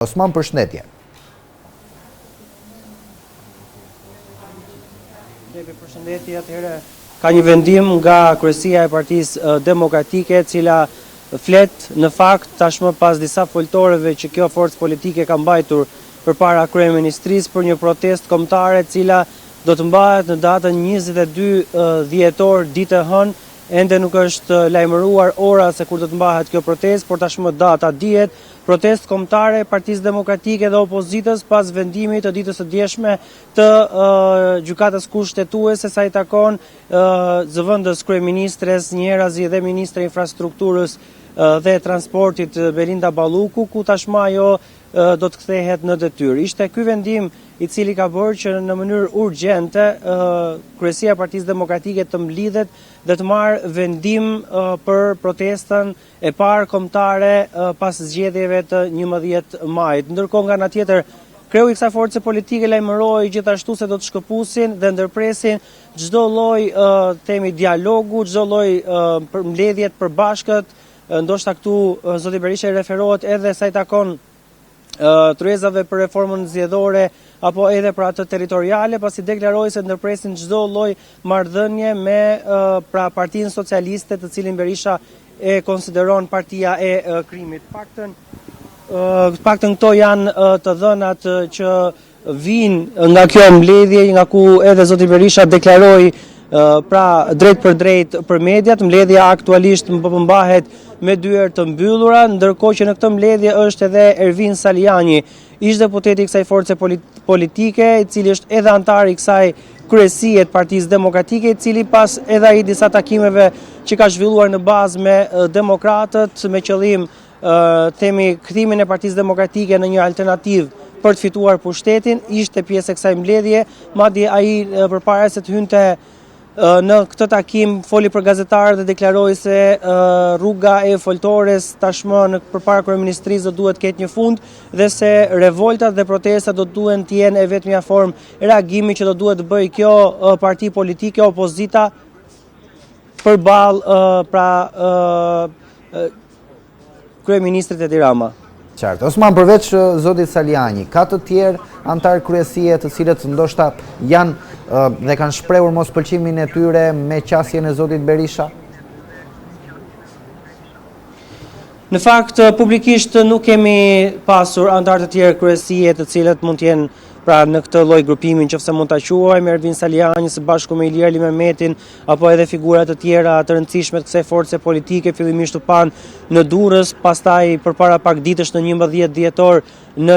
Osman, përshëndetje. Përshëndetje, atëherë ka një vendim nga kryesia e Partisë Demokratike, cila flet në fakt tashmë pas disa foltoreve që kjo forcë politike ka mbajtur përpara kryeministrisë për një protestë kombëtare, e cila do të mbahet në datën 22 dhjetor ditë e hënë. Ende nuk është lajmëruar ora se kur do të mbahet kjo protestë, por tashmë data dihet. Protestë kombëtare e Partisë Demokratike dhe opozitës pas vendimit të ditës së djeshme të gjykatës kushtetuese sa i takon zëvendës kryeministres njëherëzi dhe ministre infrastrukturës dhe transportit Belinda Balluku, ku tashmë ajo do të kthehet në detyrë. Ishte ky vendim i cili ka bërë që në mënyrë urgjente kryesia e Partisë Demokratike të mblidhet dhe të marrë vendim për protestën e parë kombëtare pas zgjedhjeve të 11 majit. Ndërkohë nga ana tjetër, kreu i kësaj force politike lajmëroi gjithashtu se do të shkëpusin dhe ndërpresin çdo lloj themi dialogu, çdo lloj mbledhjet përbashkët. Ndoshta këtu zoti Berisha referohet edhe sa i takon tryezave për reformën zgjedhore apo edhe për atë territoriale, pasi deklaroi se ndërpresin çdo lloj marrëdhënie me Partinë Socialiste, të cilin Berisha e konsideron partia e krimit. Paktën këto janë të dhënat që vijnë nga kjo mbledhje, nga ku edhe zoti Berisha deklaroi pra drejt për drejt për mediat. Mbledhja aktualisht përmbahet me dyert të mbyllura, ndërkohë që në këtë mbledhje është edhe Ervin Saliani, ish-deputeti i kësaj force politike, i cili është edhe antar i kësaj kryesie të Partisë Demokratike, i cili pas edhe ai disa takimeve që ka zhvilluar në bazë me demokratët, me qëllim themi kthimin e Partisë Demokratike në një alternativë për të fituar pushtetin, ishte pjesë e kësaj mbledhje. Madje ai përpara se të hynte në këtë takim foli për gazetarët dhe deklaroi se rruga e foltores tashmë përpara kryeministrisë do duhet të ketë një fund dhe se revoltat dhe protestat do duhen të jenë e vetmja formë reagimi që do duhet të bëjë kjo parti politike opozita përballë kryeministrit Edi Rama. Qartë. Osman, përveç zotit Saliani, ka të tjerë antar kryesie të cilët ndoshta janë dhe kanë shprehur mos pëlqimin e tyre me qasjen e zotit Berisha? Në fakt, publikisht nuk kemi pasur antar të tjerë kryesie të cilët mund të jenë pra në këtë lloj grupimin, nëse mund ta quajmë Ervin Saliani së bashku me Ilir Ali Mehmetin apo edhe figura të tjera të rëndësishme të kësaj force politike, fillimisht u pan në Durrës, pastaj përpara pak ditësh në 11 dhjetor në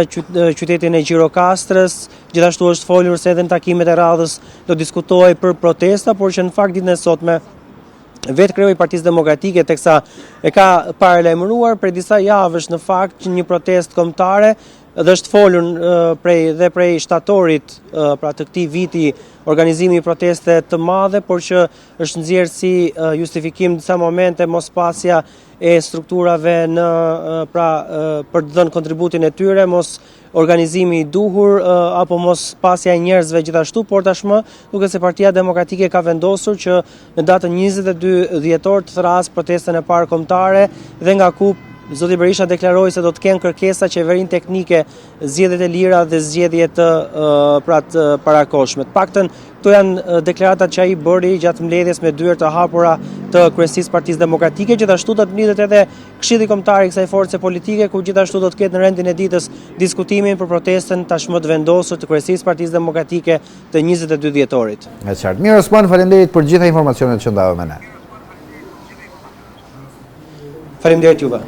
qytetin e Gjirokastrës. Gjithashtu është folur se edhe në takimet e radhës do diskutohej për protesta, por që në fakt ditën e sotme vetë kreu i Partisë Demokratike teksa e ka paralajmëruar për disa javësh në fakt një protestë kombëtare dhe është folur prej shtatorit pra të këtij viti organizimi i proteste të madhe, por që është nxjerrë si justifikim disa momente mospasja e strukturave për të dhënë kontributin e tyre, mos organizimi i duhur apo mos pasja e njerëzve gjithashtu, por tashmë duket se Partia Demokratike ka vendosur që në datën 22 dhjetor të thrasë protestën e parë kombëtare dhe nga ku zoti Berisha deklaroi se do të kenë kërkesa qeverinë teknike, zgjedhjet e lira dhe zgjedhje të parakohshme. Paktën këto janë deklaratat që ai bëri gjatë mbledhjes me dyert të hapura të kryesisë Partisë Demokratike. Gjithashtu do të mblidhet edhe Këshilli Kombëtar i kësaj force politike, ku gjithashtu do të ketë në rendin e ditës diskutimin për protestën tashmë të vendosur të kryesisë Partisë Demokratike të 22 dhjetorit. E qartë. Mirë Osman, faleminderit për gjitha informacionet që ndave me ne. Faleminderit juve.